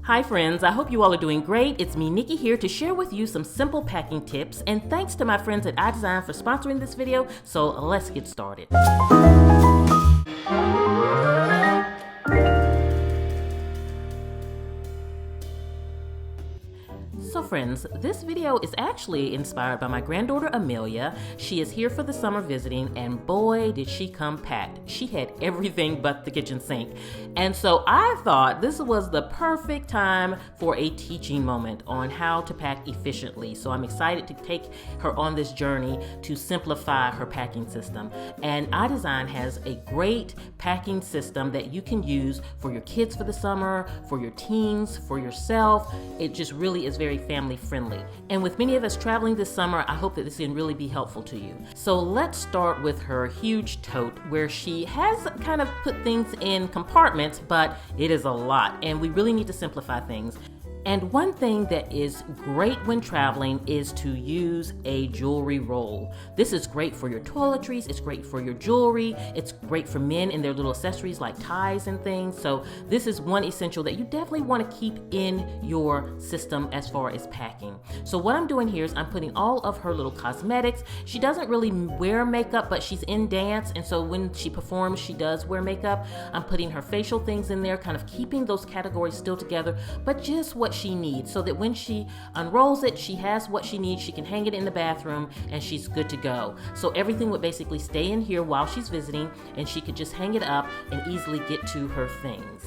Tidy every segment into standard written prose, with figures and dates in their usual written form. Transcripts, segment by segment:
Hi friends, I hope you all are doing great. It's me, Nikki, here to share with you some simple packing tips, and thanks to my friends at iDesign for sponsoring this video, so let's get started. So friends, this video is actually inspired by my granddaughter Amelia. She is here for the summer visiting, and boy did she come packed. She had everything but the kitchen sink. And so I thought this was the perfect time for a teaching moment on how to pack efficiently. So I'm excited to take her on this journey to simplify her packing system. And iDesign has a great packing system that you can use for your kids for the summer, for your teens, for yourself. It just really is very family friendly. And with many of us traveling this summer, I hope that this can really be helpful to you. So let's start with her huge tote, where she has kind of put things in compartments, but it is a lot and we really need to simplify things. And one thing that is great when traveling is to use a jewelry roll. This is great for your toiletries, it's great for your jewelry, it's great for men and their little accessories like ties and things. So this is one essential that you definitely want to keep in your system as far as packing. So what I'm doing here is I'm putting all of her little cosmetics. She doesn't really wear makeup, but she's in dance, and so when she performs, she does wear makeup. I'm putting her facial things in there, kind of keeping those categories still together, but just what she needs, so that when she unrolls it, she has what she needs. She can hang it in the bathroom and she's good to go. So everything would basically stay in here while she's visiting, and she could just hang it up and easily get to her things.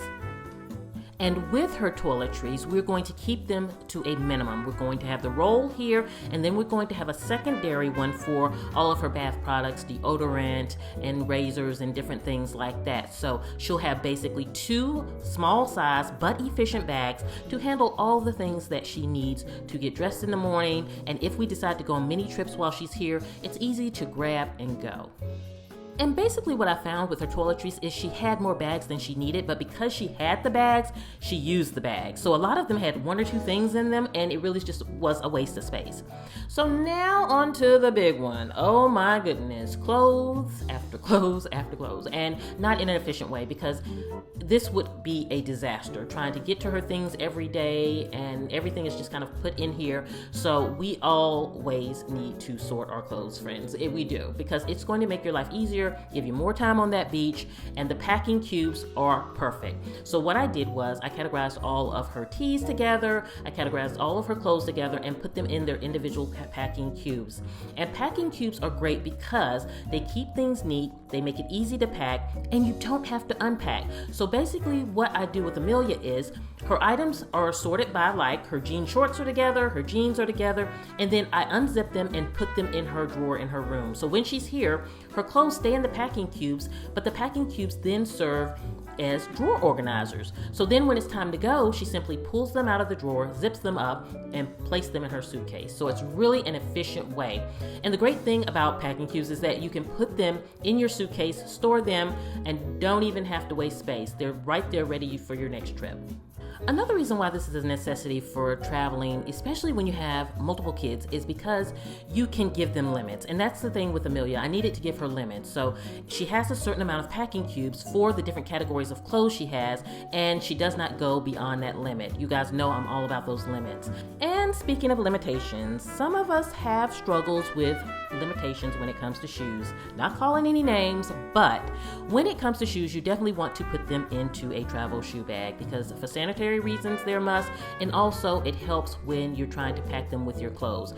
And with her toiletries, we're going to keep them to a minimum. We're going to have the roll here, and then we're going to have a secondary one for all of her bath products, deodorant and razors and different things like that. So she'll have basically two small size but efficient bags to handle all the things that she needs to get dressed in the morning. And if we decide to go on mini trips while she's here, it's easy to grab and go. And basically what I found with her toiletries is she had more bags than she needed, but because she had the bags, she used the bags. So a lot of them had one or two things in them, and it really just was a waste of space. So now on to the big one. Oh my goodness, clothes after clothes after clothes, and not in an efficient way, because this would be a disaster trying to get to her things every day, and everything is just kind of put in here. So we always need to sort our clothes, friends. We do, because it's going to make your life easier, give you more time on that beach, and the packing cubes are perfect. So what I did was I categorized all of her tees together, I categorized all of her clothes together, and put them in their individual packing cubes. And packing cubes are great because they keep things neat, they make it easy to pack, and you don't have to unpack. So basically what I do with Amelia is her items are sorted by, like, her jean shorts are together, her jeans are together, and then I unzip them and put them in her drawer in her room. So when she's here, her clothes stay in the packing cubes, but the packing cubes then serve as drawer organizers. So then when it's time to go, she simply pulls them out of the drawer, zips them up, and places them in her suitcase. So it's really an efficient way. And the great thing about packing cubes is that you can put them in your suitcase, store them, and don't even have to waste space. They're right there ready for your next trip. Another reason why this is a necessity for traveling, especially when you have multiple kids, is because you can give them limits. And that's the thing with Amelia. I needed to give her limits. So she has a certain amount of packing cubes for the different categories of clothes she has, and she does not go beyond that limit. You guys know I'm all about those limits. And speaking of limitations, some of us have struggles with limitations when it comes to shoes. Not calling any names, but when it comes to shoes, you definitely want to put them into a travel shoe bag, because for sanitary reasons they're a must, and also it helps when you're trying to pack them with your clothes.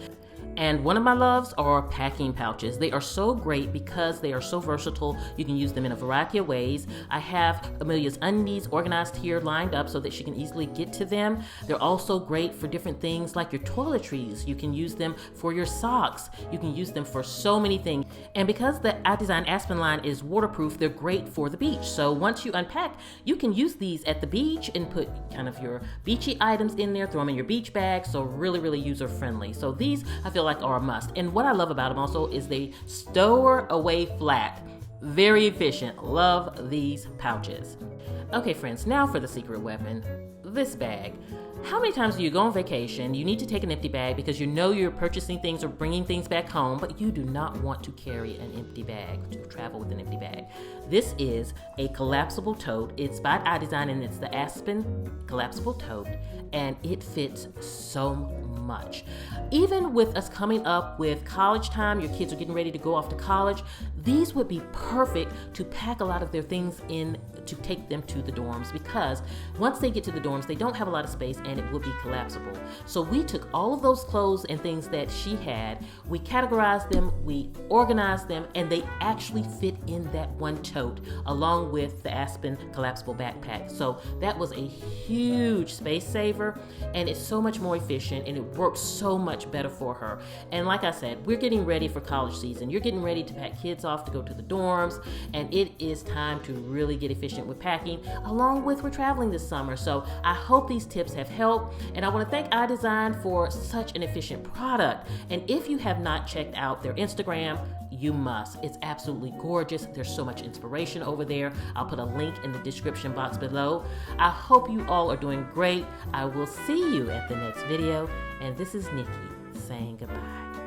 And one of my loves are packing pouches. They are so great because they are so versatile. You can use them in a variety of ways. I have Amelia's undies organized here, lined up so that she can easily get to them. They're also great for different things like your toiletries. You can use them for your socks. You can use them for so many things. And because the iDesign Aspen line is waterproof, they're great for the beach. So once you unpack, you can use these at the beach and put kind of your beachy items in there, throw them in your beach bag. So really, really user friendly. So these, I feel like, are a must. And what I love about them also is they stow away flat. Very efficient. Love these pouches. Okay friends, now for the secret weapon, this bag. How many times do you go on vacation, you need to take an empty bag because you know you're purchasing things or bringing things back home, but you do not want to carry an empty bag, to travel with an empty bag? This is a collapsible tote. It's by iDesign and it's the Aspen collapsible tote, and it fits so much. Even with us coming up with college time, your kids are getting ready to go off to college, these would be perfect to pack a lot of their things in to take them to the dorms, because once they get to the dorms, they don't have a lot of space and it would be collapsible. So we took all of those clothes and things that she had, we categorized them, we organized them, and they actually fit in that one tote along with the Aspen collapsible backpack. So that was a huge space saver, and it's so much more efficient and it works so much better for her. And like I said, we're getting ready for college season. You're getting ready to pack kids off to go to the dorms, and it is time to really get efficient with packing, along with we're traveling this summer. So I hope these tips have helped, and I want to thank iDesign for such an efficient product. And if you have not checked out their Instagram, you must. It's absolutely gorgeous. There's so much inspiration over there. I'll put a link in the description box below. I hope you all are doing great. I will see you at the next video, and this is Nikki saying goodbye.